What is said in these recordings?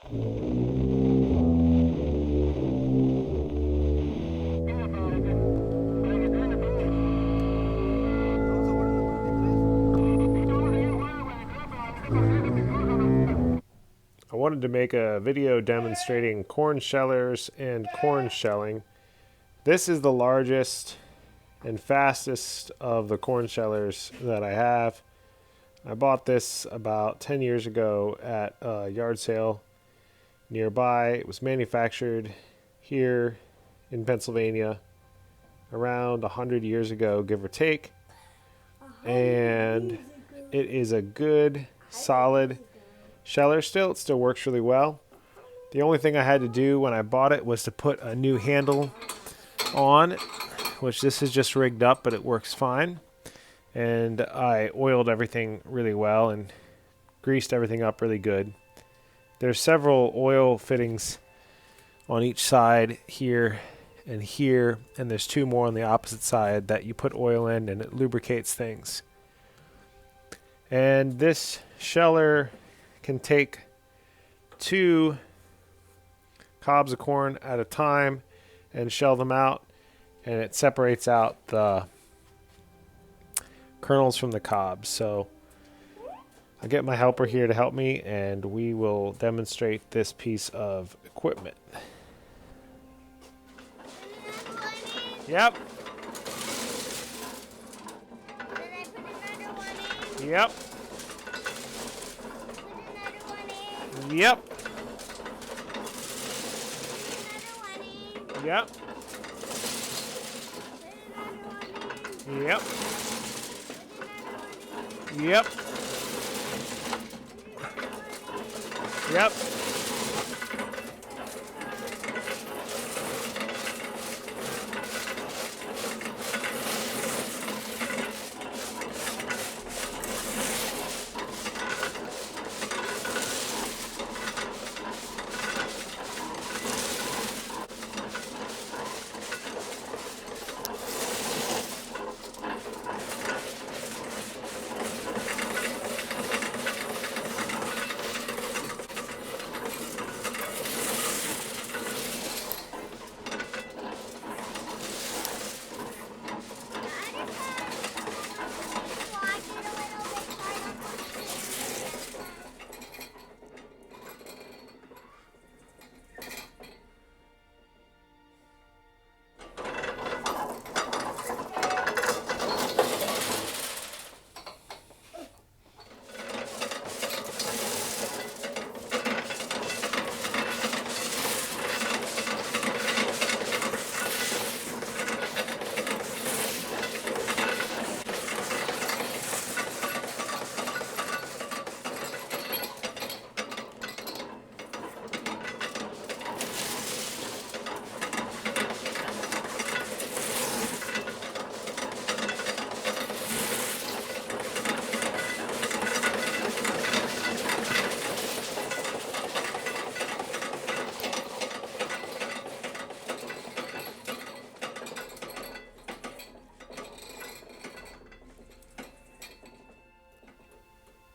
I wanted to make a video demonstrating corn shellers and corn shelling. This is the largest and fastest of the corn shellers that I have. I bought this about 10 years ago at a yard sale nearby. It was manufactured here in Pennsylvania around 100 years ago, give or take. And it is a good, solid sheller still. It still works really well. The only thing I had to do when I bought it was to put a new handle on, which this is just rigged up, but it works fine. And I oiled everything really well and greased everything up really good. There's several oil fittings on each side here, and there's two more on the opposite side that you put oil in and it lubricates things. And this sheller can take 2 cobs of corn at a time and shell them out, and it separates out the kernels from the cobs. So I'll get my helper here to help me, and we will demonstrate this piece of equipment. Yep. Yep. Yep. Yep. Yep. Yep. Yep.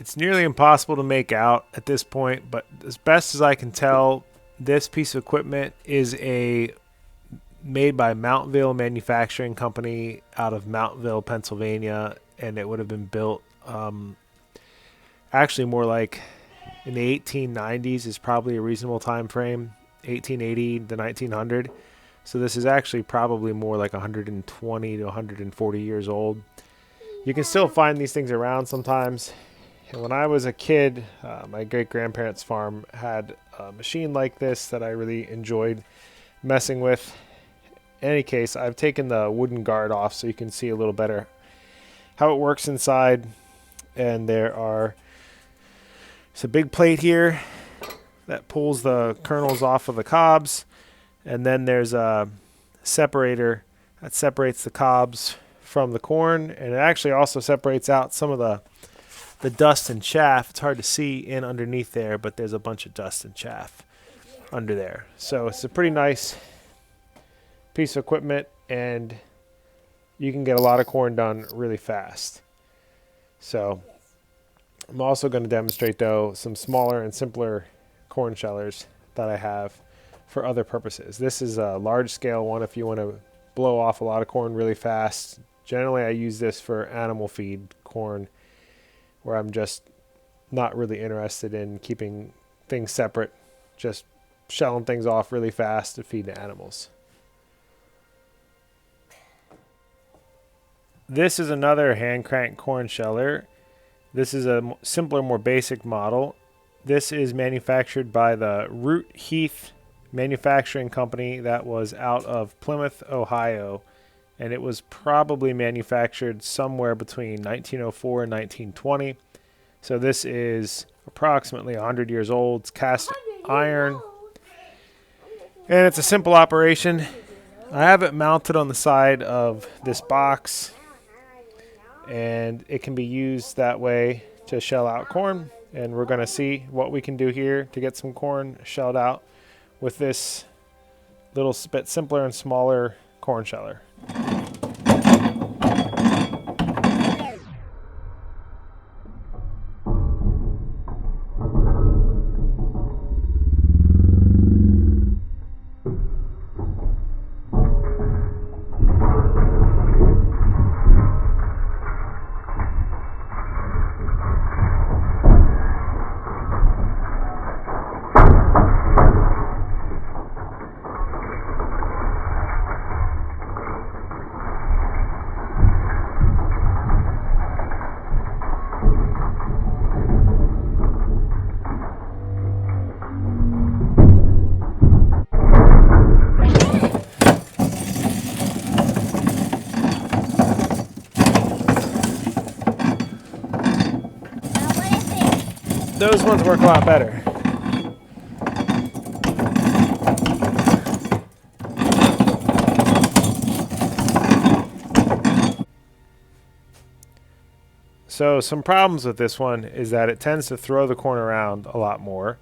It's nearly impossible to make out at this point, but as best as I can tell, this piece of equipment is made by Mountville Manufacturing Company out of Mountville, Pennsylvania, and it would have been built actually more like in the 1890s is probably a reasonable time frame, 1880 to 1900. So this is actually probably more like 120 to 140 years old. You can still find these things around sometimes. And when I was a kid, my great-grandparents' farm had a machine like this that I really enjoyed messing with. In any case, I've taken the wooden guard off so you can see a little better how it works inside. And it's a big plate here that pulls the kernels off of the cobs. And then there's a separator that separates the cobs from the corn. And it actually also separates out some of the dust and chaff. It's hard to see in underneath there, but there's a bunch of dust and chaff under there. So it's a pretty nice piece of equipment, and you can get a lot of corn done really fast. So I'm also going to demonstrate, though, some smaller and simpler corn shellers that I have for other purposes. This is a large scale one if you want to blow off a lot of corn really fast. Generally I use this for animal feed corn, where I'm just not really interested in keeping things separate, just shelling things off really fast to feed the animals. This is another hand crank corn sheller. This is a simpler, more basic model. This is manufactured by the Root-Heath Manufacturing Company that was out of Plymouth, Ohio, and it was probably manufactured somewhere between 1904 and 1920. So this is approximately 100 years old. It's cast iron, and it's a simple operation. I have it mounted on the side of this box, and it can be used that way to shell out corn. And we're going to see what we can do here to get some corn shelled out with this little bit simpler and smaller corn sheller. Those ones work a lot better. So some problems with this one is that it tends to throw the corn around a lot more.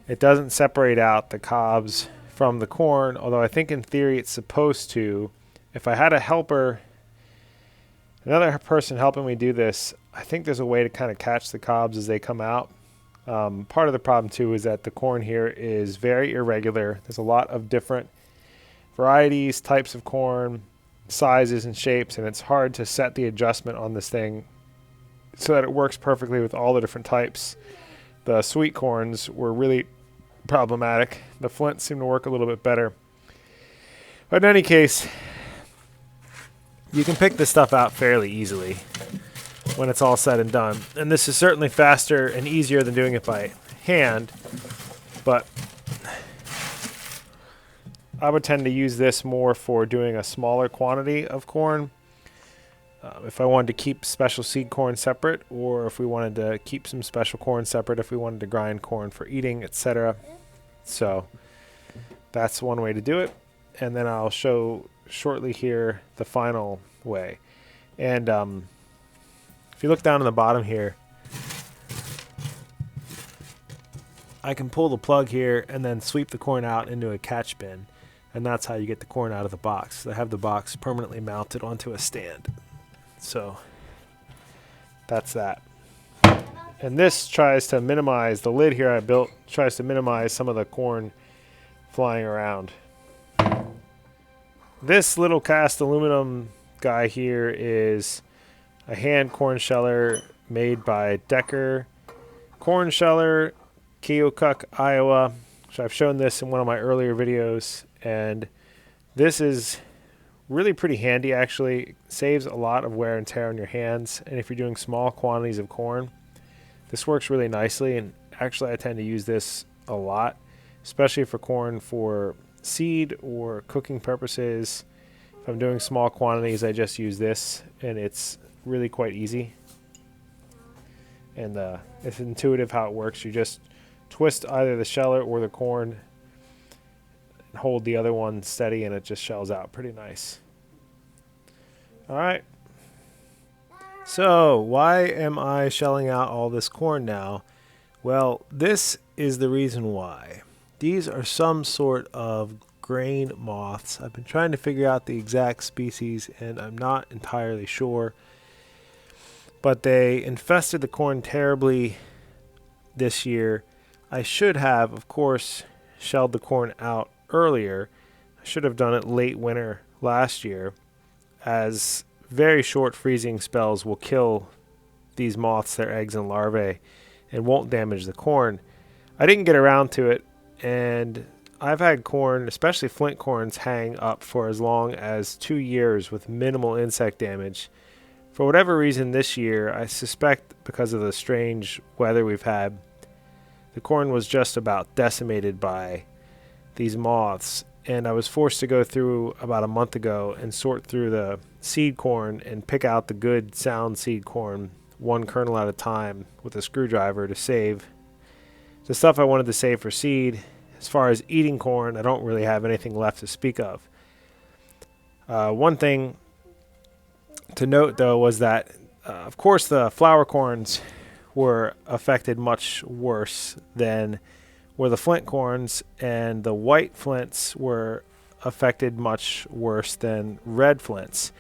It doesn't separate out the cobs from the corn, although I think in theory it's supposed to. If I had a helper, another person helping me do this, I think there's a way to kind of catch the cobs as they come out. Part of the problem too is that the corn here is very irregular. There's a lot of different varieties, types of corn, sizes and shapes, and it's hard to set the adjustment on this thing so that it works perfectly with all the different types. The sweet corns were really problematic. The flints seem to work a little bit better. But in any case, you can pick this stuff out fairly easily when it's all said and done. And this is certainly faster and easier than doing it by hand, but I would tend to use this more for doing a smaller quantity of corn. If I wanted to keep special seed corn separate, or if we wanted to keep some special corn separate, if we wanted to grind corn for eating, etc. So that's one way to do it. And then I'll show shortly here the final way. And if you look down in the bottom here, I can pull the plug here and then sweep the corn out into a catch bin. And that's how you get the corn out of the box. I have the box permanently mounted onto a stand. So that's that. And this tries to minimize, the lid here I built tries to minimize some of the corn flying around. This little cast aluminum guy here is a hand corn sheller made by Decker Corn Sheller, Keokuk, Iowa. So I've shown this in one of my earlier videos, and this is really pretty handy actually. It saves a lot of wear and tear on your hands, and if you're doing small quantities of corn, this works really nicely. And actually I tend to use this a lot, especially for corn for seed or cooking purposes. If I'm doing small quantities, I just use this, and it's really quite easy. And it's intuitive how it works. You just twist either the sheller or the corn and hold the other one steady, and it just shells out pretty nice. Alright, so why am I shelling out all this corn now? Well, this is the reason why. These are some sort of grain moths. I've been trying to figure out the exact species, and I'm not entirely sure. But they infested the corn terribly this year. I should have, of course, shelled the corn out earlier. I should have done it late winter last year, as very short freezing spells will kill these moths, their eggs and larvae, and won't damage the corn. I didn't get around to it, and I've had corn, especially flint corns, hang up for as long as 2 years with minimal insect damage. For whatever reason this year, I suspect because of the strange weather we've had, the corn was just about decimated by these moths, and I was forced to go through about a month ago and sort through the seed corn and pick out the good sound seed corn one kernel at a time with a screwdriver to save the stuff I wanted to save for seed. As far as eating corn, I don't really have anything left to speak of. One thing to note, though, was that, of course, the flower corns were affected much worse than were the flint corns, and the white flints were affected much worse than red flints,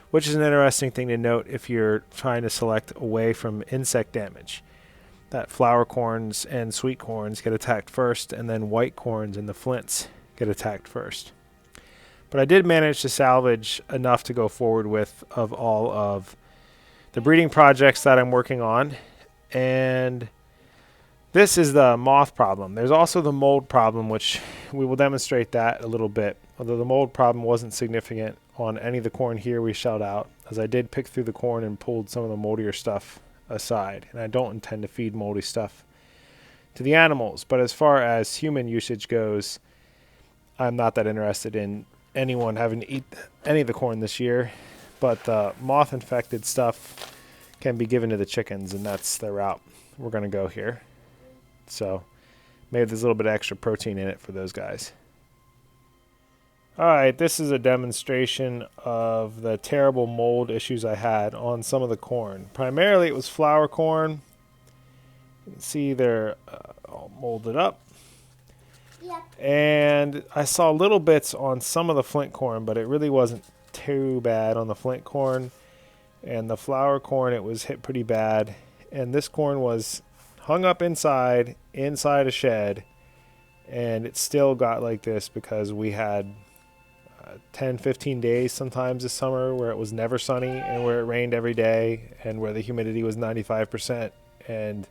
which is an interesting thing to note if you're trying to select away from insect damage. That flower corns and sweet corns get attacked first, and then white corns and the flints get attacked first. But I did manage to salvage enough to go forward with of all of the breeding projects that I'm working on. And this is the moth problem. There's also the mold problem, which we will demonstrate that a little bit. Although the mold problem wasn't significant on any of the corn here we shelled out, as I did pick through the corn and pulled some of the moldier stuff aside. And I don't intend to feed moldy stuff to the animals. But as far as human usage goes, I'm not that interested in anyone having to eat any of the corn this year. But the moth-infected stuff can be given to the chickens, and that's the route we're going to go here. So maybe there's a little bit of extra protein in it for those guys. Alright, this is a demonstration of the terrible mold issues I had on some of the corn. Primarily it was flower corn. You can see they're all molded up. Yep. And I saw little bits on some of the flint corn, but it really wasn't too bad on the flint corn. And the flower corn, it was hit pretty bad. And this corn was hung up inside a shed, and it still got like this because we had 10-15 days sometimes this summer where it was never sunny and where it rained every day and where the humidity was 95%, and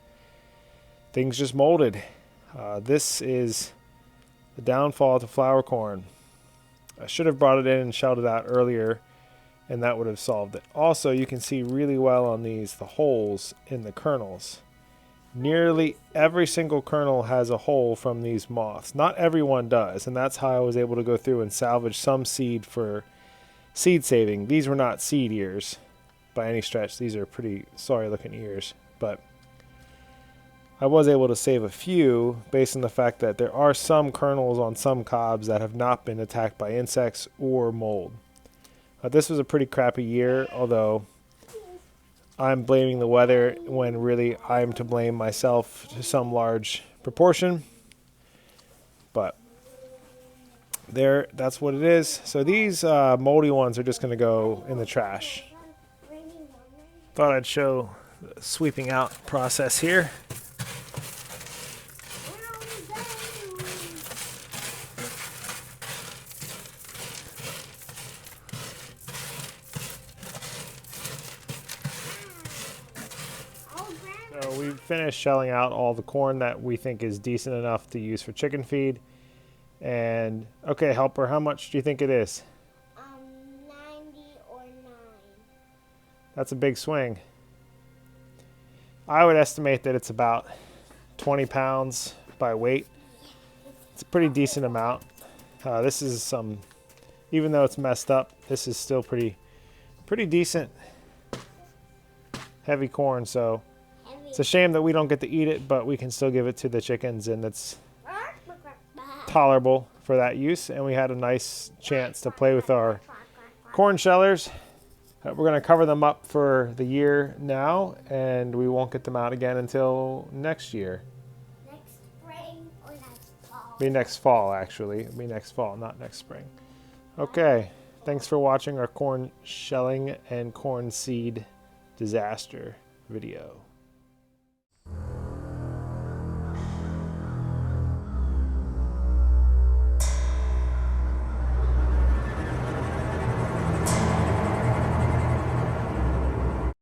things just molded. This is the downfall to flower corn. I should have brought it in and shelled it out earlier, and that would have solved it. Also, you can see really well on these the holes in the kernels. Nearly every single kernel has a hole from these moths. Not everyone does, and that's how I was able to go through and salvage some seed for seed saving. These were not seed ears by any stretch. These are pretty sorry looking ears, but I was able to save a few based on the fact that there are some kernels on some cobs that have not been attacked by insects or mold. This was a pretty crappy year, although I'm blaming the weather when really I'm to blame myself to some large proportion. But that's what it is. So these moldy ones are just going to go in the trash. Thought I'd show the sweeping out process here. So we've finished shelling out all the corn that we think is decent enough to use for chicken feed. And, okay, helper, how much do you think it is? 90 or 9. That's a big swing. I would estimate that it's about 20 pounds by weight. It's a pretty decent amount. This is some, even though it's messed up, this is still pretty decent heavy corn, so it's a shame that we don't get to eat it, but we can still give it to the chickens, and it's tolerable for that use. And we had a nice chance to play with our corn shellers. We're going to cover them up for the year now, and we won't get them out again until next year. Next spring or next fall? Be next fall, actually. It'll be next fall, not next spring. Okay, thanks for watching our corn shelling and corn seed disaster video.